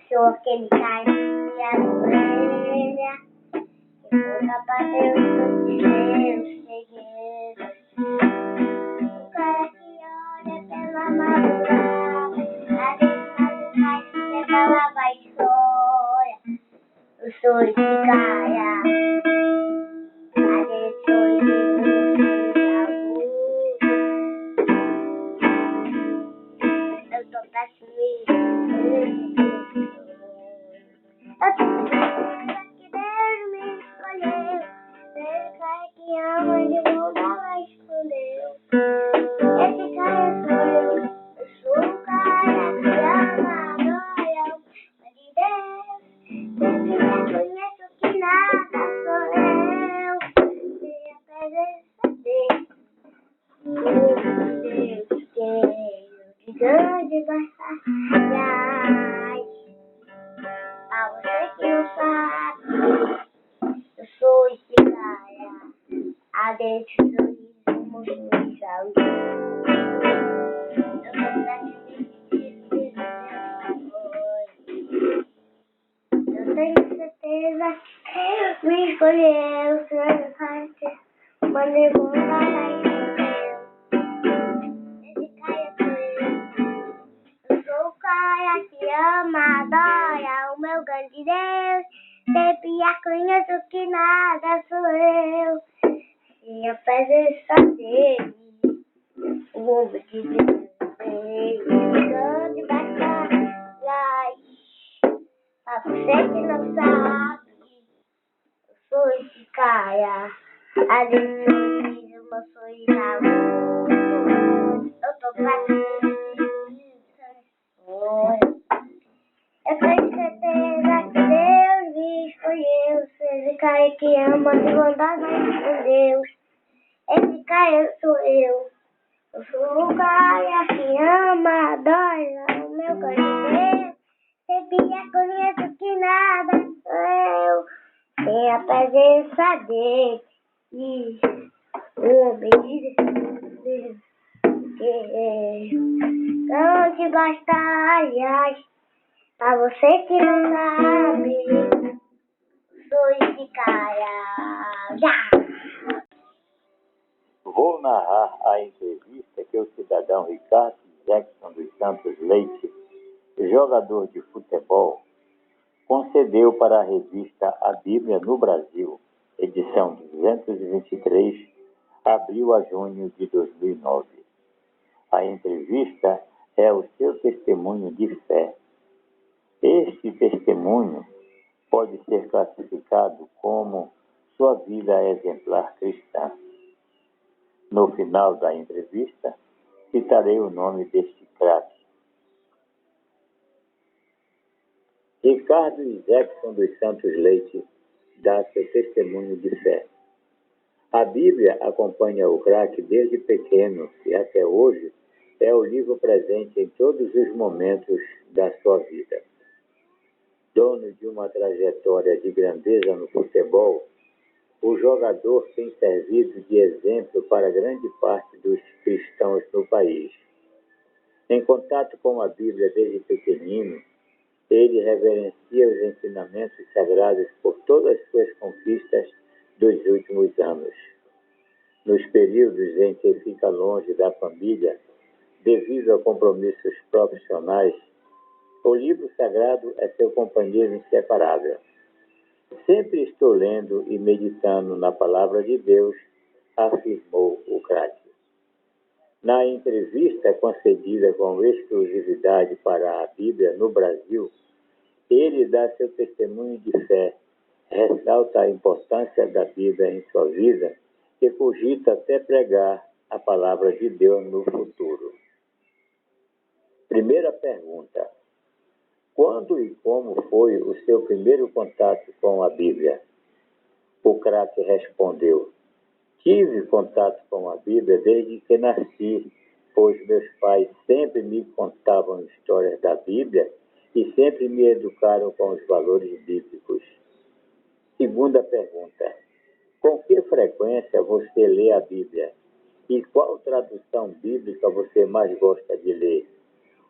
Sou aquele carinha orelha que conta pra Deus todos os seus segredos. O cara que olha pela madrugada, a gente faz que falava a história. Eu sou esse cara, a gente eu tô pra sumir. Eu tô que Deus me escolheu. Esse cara que ama de mão dela escondeu. Esse cara sou eu. Eu sou o cara que ama, adora de Deus. Sempre reconheço que nada sou eu. E a presença dele. Deus quero de grande batalhas. A você que não sabe, eu sou esse cara. A dente sorriso, moço de saúde. Eu sou pra eu tenho certeza que me escolheu. Seu parte, mandei voltar lá e escolheu. Esse cara sou eu. Eu sou o cara que ama, adora o meu grande Deus. Sempre reconheço que nada sou eu. E a presença dele, o homem de Deus, grande batalhas. Pra você que não sabe, eu sou esse cara. A gente sorriso, meu sorriso na luz. Eu tô pra eu tenho certeza que Deus me escolheu. Esse cara que ama de bondade não escondeu. Esse cara sou eu. Eu sou o cara que ama, adora o meu coração. Sempre reconheço que nada sou eu. Tem a presença dele. O homem de Deus. Grande batalhas. Pra você que não sabe, sou esse cara. Já! Vou narrar a entrevista que o cidadão Ricardo Jackson dos Santos Leite, jogador de futebol, concedeu para a revista A Bíblia no Brasil, edição 223, abril a junho de 2009. A entrevista é o seu testemunho de fé. Este testemunho pode ser classificado como sua vida exemplar cristã. No final da entrevista, citarei o nome deste craque. Ricardo Jackson dos Santos Leite dá seu testemunho de fé. A Bíblia acompanha o craque desde pequeno e até hoje é o livro presente em todos os momentos da sua vida. Dono de uma trajetória de grandeza no futebol, o jogador tem servido de exemplo para grande parte dos cristãos no país. Em contato com a Bíblia desde pequenino, ele reverencia os ensinamentos sagrados por todas as suas conquistas dos últimos anos. Nos períodos em que fica longe da família, devido a compromissos profissionais, o livro sagrado é seu companheiro inseparável. Sempre estou lendo e meditando na palavra de Deus, afirmou o craque. Na entrevista concedida com exclusividade para a Bíblia no Brasil, ele dá seu testemunho de fé, ressalta a importância da Bíblia em sua vida e cogita até pregar a palavra de Deus no futuro. Primeira pergunta: quando e como foi o seu primeiro contato com a Bíblia? O craque respondeu: tive contato com a Bíblia desde que nasci, pois meus pais sempre me contavam histórias da Bíblia e sempre me educaram com os valores bíblicos. Segunda pergunta: com que frequência você lê a Bíblia? E qual tradução bíblica você mais gosta de ler?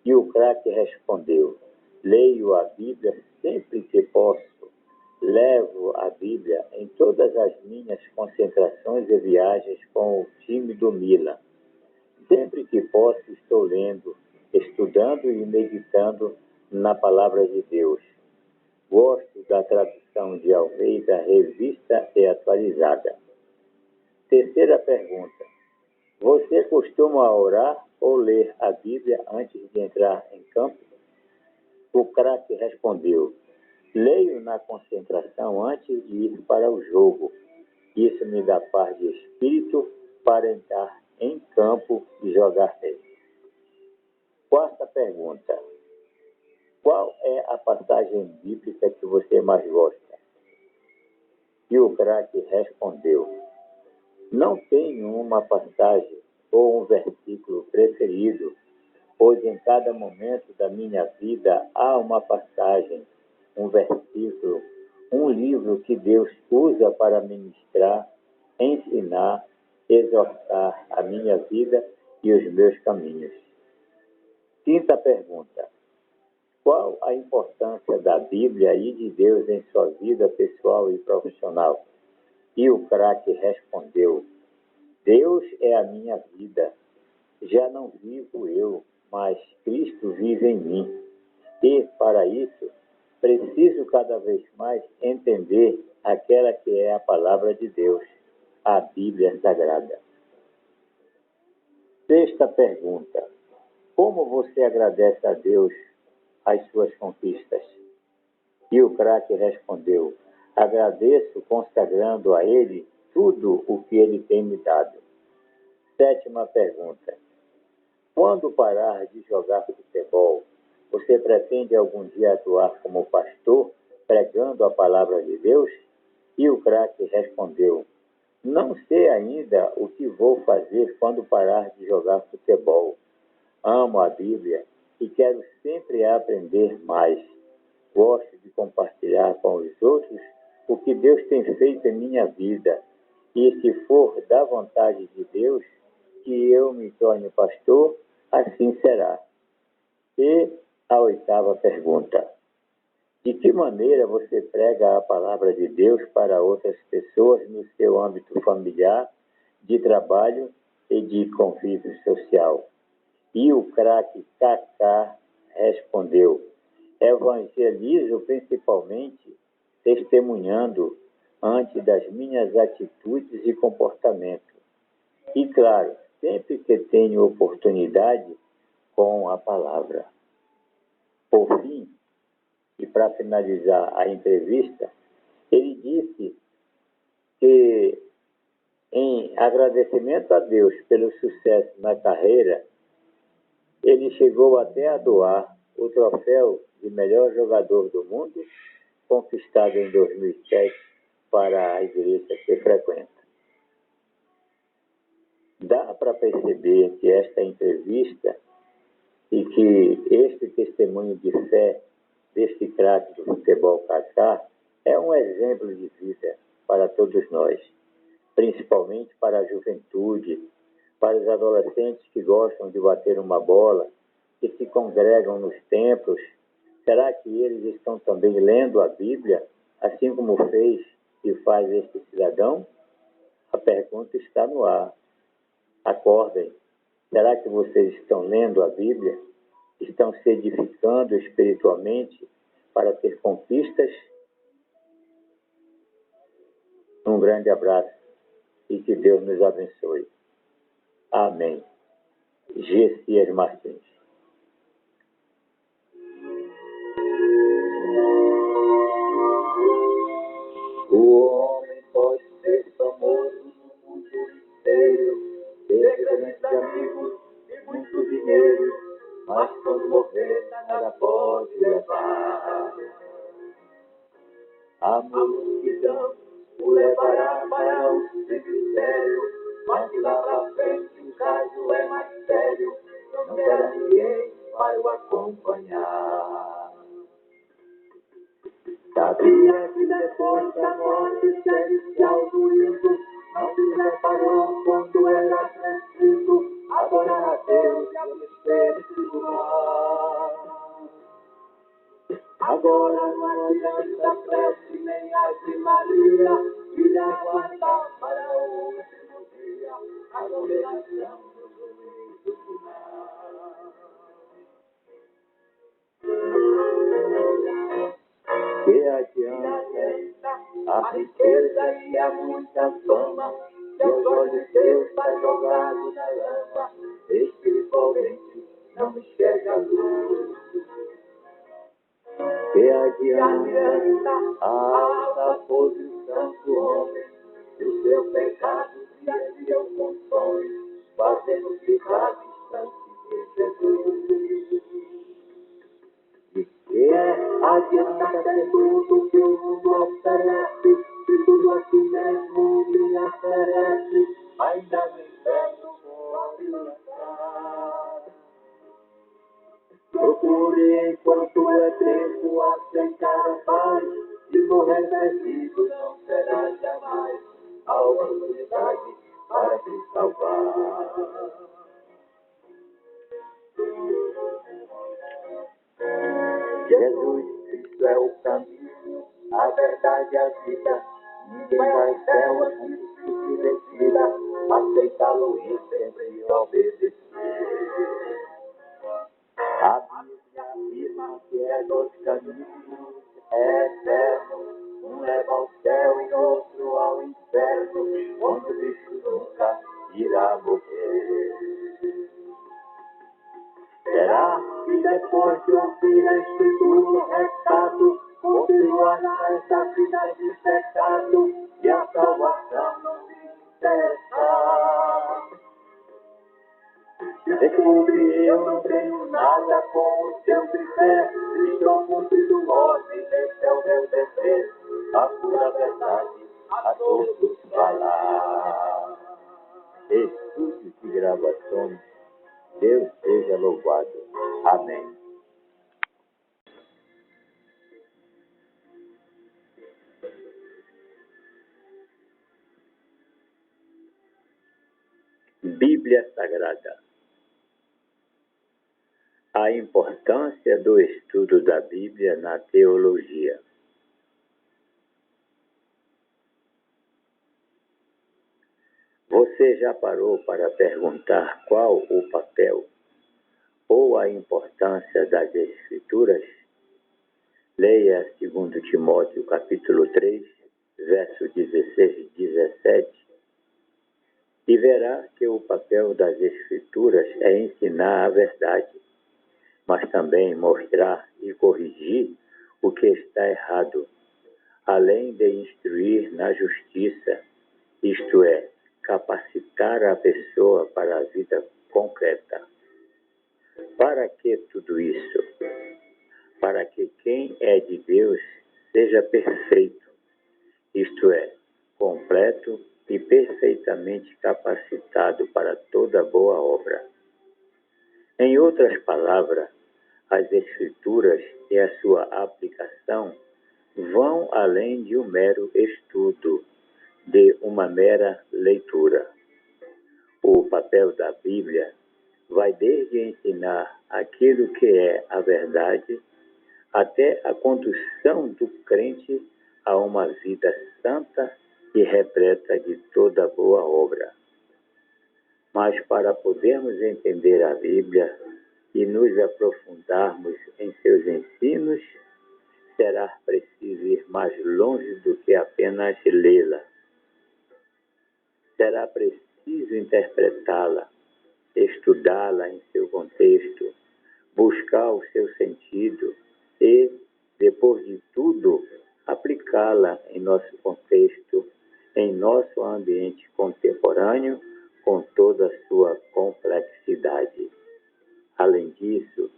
E o craque respondeu: Leio a Bíblia sempre que posso. Levo a Bíblia em todas as minhas concentrações e viagens com o time do Milan. Sempre que posso, estou lendo, estudando e meditando na Palavra de Deus. Gosto da tradução de Almeida, revista e atualizada. Terceira pergunta. Você costuma orar ou ler a Bíblia antes de entrar em campo? O craque respondeu: leio na concentração antes de ir para o jogo. Isso me dá paz de espírito para entrar em campo e jogar bem. Quarta pergunta. Qual é a passagem bíblica que você mais gosta? E o craque respondeu: não tenho uma passagem ou um versículo preferido, pois em cada momento da minha vida há uma passagem, um versículo, um livro que Deus usa para ministrar, ensinar, exortar a minha vida e os meus caminhos. Quinta pergunta. Qual a importância da Bíblia e de Deus em sua vida pessoal e profissional? E o craque respondeu: Deus é a minha vida. Já não vivo eu, mas Cristo vive em mim. E, para isso, preciso cada vez mais entender aquela que é a palavra de Deus, a Bíblia Sagrada. Sexta pergunta. Como você agradece a Deus as suas conquistas? E o craque respondeu: agradeço consagrando a Ele tudo o que Ele tem me dado. Sétima pergunta. Quando parar de jogar futebol, você pretende algum dia atuar como pastor, pregando a palavra de Deus? E o craque respondeu: não sei ainda o que vou fazer quando parar de jogar futebol. Amo a Bíblia e quero sempre aprender mais. Gosto de compartilhar com os outros o que Deus tem feito em minha vida. E se for da vontade de Deus que eu me torne pastor, assim será. E a oitava pergunta. De que maneira você prega a palavra de Deus para outras pessoas no seu âmbito familiar, de trabalho e de convívio social? E o craque Kaká respondeu: evangelizo principalmente testemunhando ante das minhas atitudes e comportamento. E, claro, sempre que tenho oportunidade, com a palavra. Por fim, e para finalizar a entrevista, ele disse que, em agradecimento a Deus pelo sucesso na carreira, ele chegou até a doar o troféu de melhor jogador do mundo, conquistado em 2007 para a igreja que frequenta. Dá para perceber que esta entrevista e que este testemunho de fé deste craque do futebol Kaká é um exemplo de vida para todos nós, principalmente para a juventude, para os adolescentes que gostam de bater uma bola, que se congregam nos templos. Será que eles estão também lendo a Bíblia, assim como fez e faz este cidadão? A pergunta está no ar. Acordem. Será que vocês estão lendo a Bíblia? Estão se edificando espiritualmente para ter conquistas? Um grande abraço e que Deus nos abençoe. Amém. Gessias Martins. O homem pode ser famoso no mundo inteiro, ter grandes amigos e muito dinheiro, mas quando morrer nada pode levar. A multidão o levará para o cemitério, mas lá pra frente o caso é mais sério, não terá ninguém para o acompanhar. Sabia que depois da morte segue-se ao juízo, não se preparou quando era preciso adorar a Deus e obedecer esse lugar. agora não adianta prece nem Ave Maria, e aguardar para o último dia a condenação do juízo final. Que adianta a riqueza e a muita fama, que aos olhos de Deus está jogado na lama, espiritualmente não enxerga a luz. Que adianta a alta posição do homem, se o seu pecado se a dia o consome, fazendo ficar distante de Jesus. E que adianta ter tudo que o mundo oferece, se tudo aqui mesmo lhe oferece, ainda no inferno pode lançar. Procure enquanto é tempo aceitar a paz, e morrer perdido não será jamais a oportunidade para se salvar. Jesus Cristo é o caminho, a verdade e a vida. Ninguém vai ao céu antes que se decida aceitá-lo e sempre obedecer. A Bíblia afirma que é dois caminhos eternos, um leva ao céu e outro ao inferno, onde o bicho nunca irá morrer. Será que depois de ouvir este duro recado, continuará essa vida de pecado e a salvação não lhe interessa? Desculpe, eu não tenho nada com o seu viver, estou cumprindo ordem, esse é o meu dever, a pura verdade a todos falar. Estúdios e gravações, Deus seja louvado. Amém. Bíblia Sagrada. A importância do estudo da Bíblia na teologia. Você já parou para perguntar qual o papel ou a importância das Escrituras? Leia 2 Timóteo capítulo 3, versos 16 e 17, e verá que o papel das Escrituras é ensinar a verdade, mas também mostrar e corrigir o que está errado, além de instruir na justiça, isto é, capacitar a pessoa para a vida concreta. Para que tudo isso? Para que quem é de Deus seja perfeito, isto é, completo e perfeitamente capacitado para toda boa obra. Em outras palavras, as Escrituras e a sua aplicação vão além de um mero estudo, de uma mera leitura. O papel da Bíblia vai desde ensinar aquilo que é a verdade até a condução do crente a uma vida santa e repleta de toda boa obra. Mas para podermos entender a Bíblia e nos aprofundarmos em seus ensinos, será preciso ir mais longe do que apenas lê-la. Será preciso interpretá-la, estudá-la em seu contexto, buscar o seu sentido e, depois de tudo, aplicá-la em nosso contexto, em nosso ambiente contemporâneo, com toda a sua complexidade. Além disso,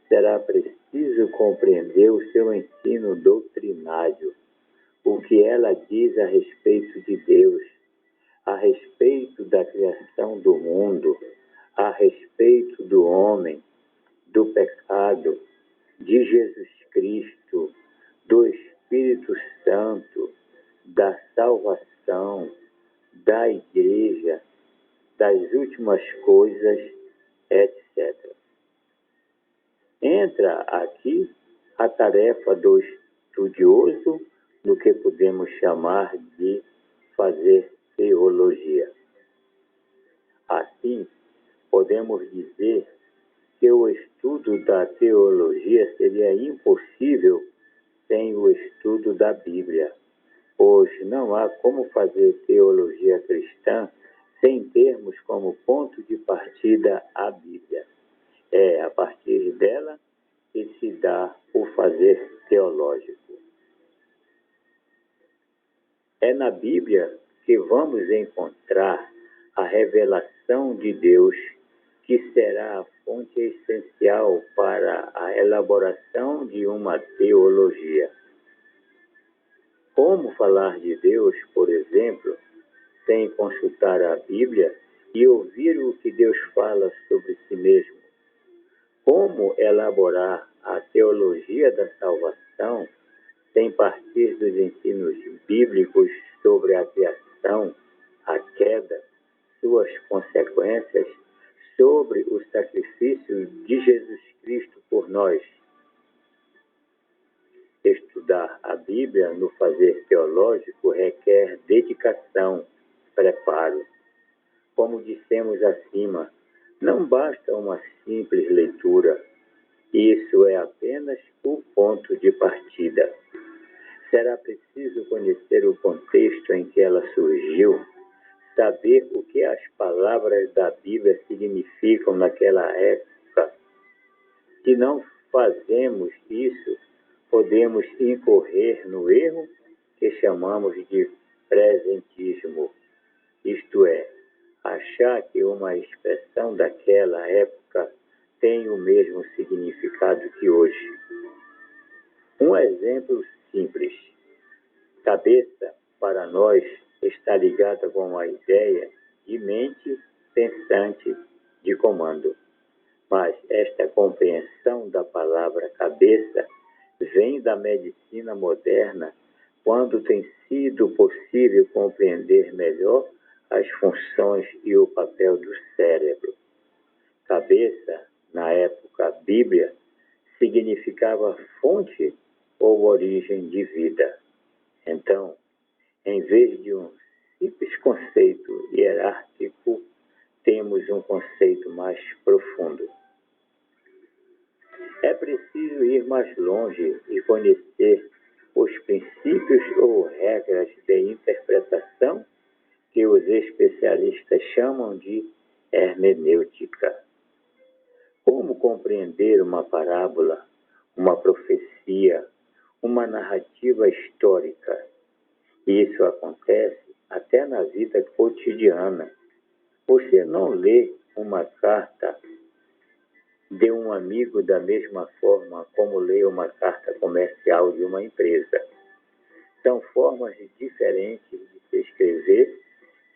será preciso compreender o seu ensino doutrinário, o que ela diz a respeito de Deus, a respeito da criação do mundo, a respeito do homem, do pecado, de Jesus Cristo, do Espírito Santo, da salvação, da igreja, das últimas coisas, etc. Entra aqui a tarefa do estudioso no que podemos chamar de fazer teologia. Assim, podemos dizer que o estudo da teologia seria impossível sem o estudo da Bíblia, pois não há como fazer teologia cristã sem termos como ponto de partida a Bíblia. É a partir dela que se dá o fazer teológico. É na Bíblia que vamos encontrar a revelação de Deus, que será a fonte essencial para a elaboração de uma teologia. Como falar de Deus, por exemplo, sem consultar a Bíblia e ouvir o que Deus fala sobre si mesmo? Como elaborar a teologia da salvação sem partir dos ensinos bíblicos sobre a criação, a queda, suas consequências, sobre o sacrifício de Jesus Cristo por nós? Estudar a Bíblia no fazer teológico requer dedicação, preparo. Como dissemos acima, não basta uma simples leitura. Isso é apenas o ponto de partida. Será preciso conhecer o contexto em que ela surgiu, saber o que as palavras da Bíblia significam naquela época. Se não fazemos isso, podemos incorrer no erro que chamamos de presentismo, isto é, achar que uma expressão daquela época tem o mesmo significado que hoje. Um exemplo simples. Cabeça, para nós, está ligada com a ideia de mente pensante de comando. Mas esta compreensão da palavra cabeça vem da medicina moderna, quando tem sido possível compreender melhor as funções e o papel do cérebro. Cabeça, na época Bíblia, significava fonte ou origem de vida. Então, em vez de um simples conceito hierárquico, temos um conceito mais profundo. É preciso ir mais longe e conhecer os princípios ou regras de interpretação que os especialistas chamam de hermenêutica. Como compreender uma parábola, uma profecia, uma narrativa histórica? Isso acontece até na vida cotidiana. Você não lê uma carta de um amigo da mesma forma como lê uma carta comercial de uma empresa. São formas diferentes de se escrever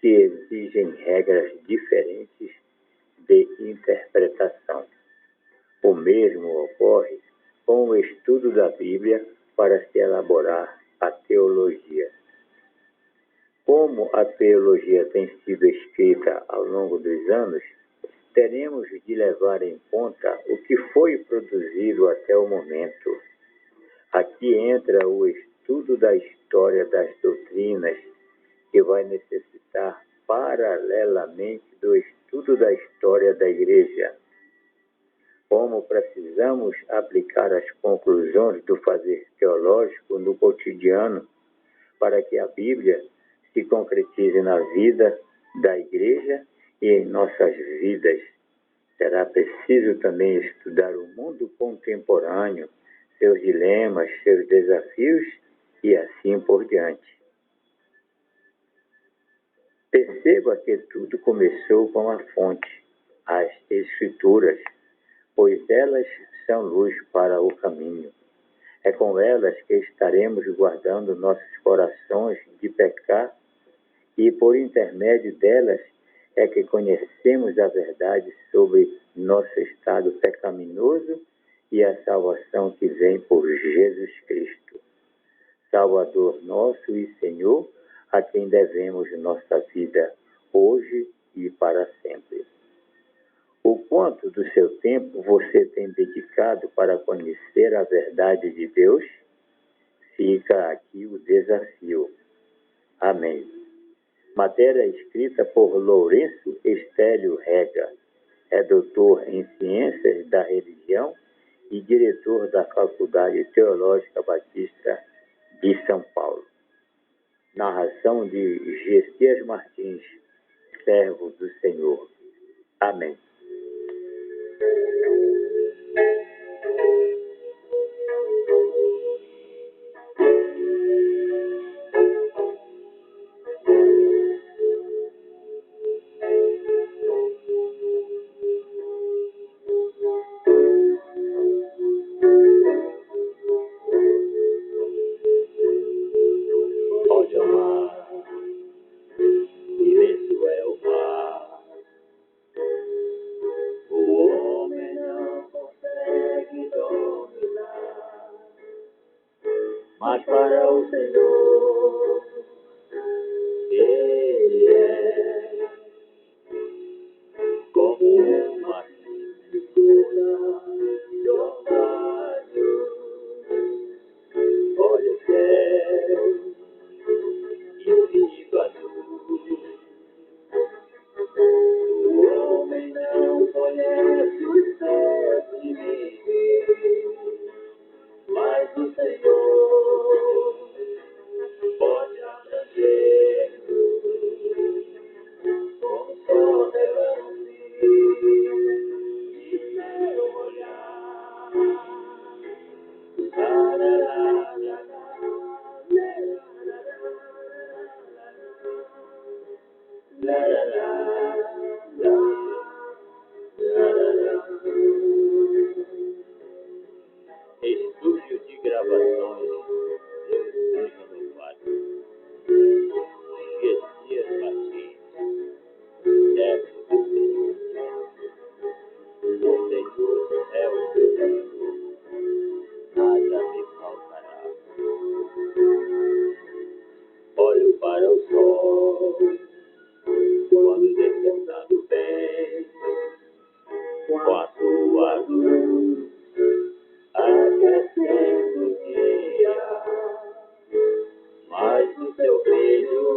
que exigem regras diferentes de interpretação. O mesmo ocorre com o estudo da Bíblia para se elaborar a teologia. Como a teologia tem sido escrita ao longo dos anos, teremos de levar em conta o que foi produzido até o momento. Aqui entra o estudo da história das doutrinas, que vai necessitar paralelamente do estudo da história da Igreja. Como precisamos aplicar as conclusões do fazer teológico no cotidiano para que a Bíblia se concretize na vida da Igreja e em nossas vidas. Será preciso também estudar o mundo contemporâneo, seus dilemas, seus desafios e assim por diante. Perceba que tudo começou com a fonte, as Escrituras, pois elas são luz para o caminho. É com elas que estaremos guardando nossos corações de pecar e, por intermédio delas, é que conhecemos a verdade sobre nosso estado pecaminoso e a salvação que vem por Jesus Cristo, Salvador nosso e Senhor, a quem devemos nossa vida hoje e para sempre. O quanto do seu tempo você tem dedicado para conhecer a verdade de Deus? Fica aqui o desafio. Amém. Matéria escrita por Lourenço Estélio Rega. É doutor em Ciências da Religião e diretor da Faculdade Teológica Batista de São Paulo. Narração de Gessias Martins, servo do Senhor. Amém. Olha o mar, imenso é o mar. O homem não consegue dominar, mas para o Senhor Ele é como uma figura de orvalho. Olha o céu e viva a luz. O homem não conhece os seus limites, mas o Senhor pode abranger-nos com só relance e seu olhar. Estúdio de gravações, Deus seja louvado. Gessias Martins, servo do Senhor. O Senhor é o meu pastor, nada me faltará. Olho para o sol, quando despertado vem, com a sua luz, aquecendo o dia, mas o seu brilho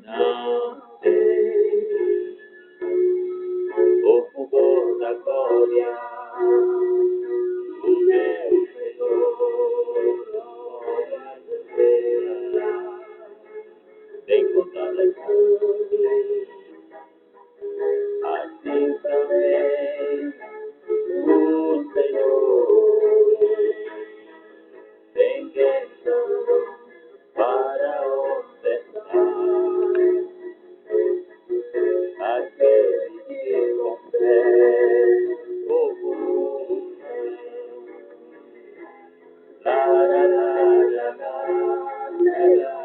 não tem o fulgor da glória do meu Senhor. Olha as estrelas, bem contadas são, assim também o Senhor tem questão para ofertar aquele que com fé o la la la la la la la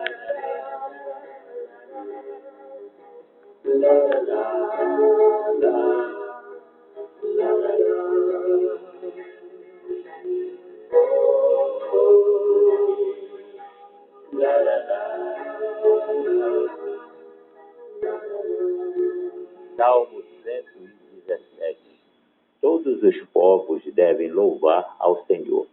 Salmo 117. Todos os povos devem louvar ao Senhor.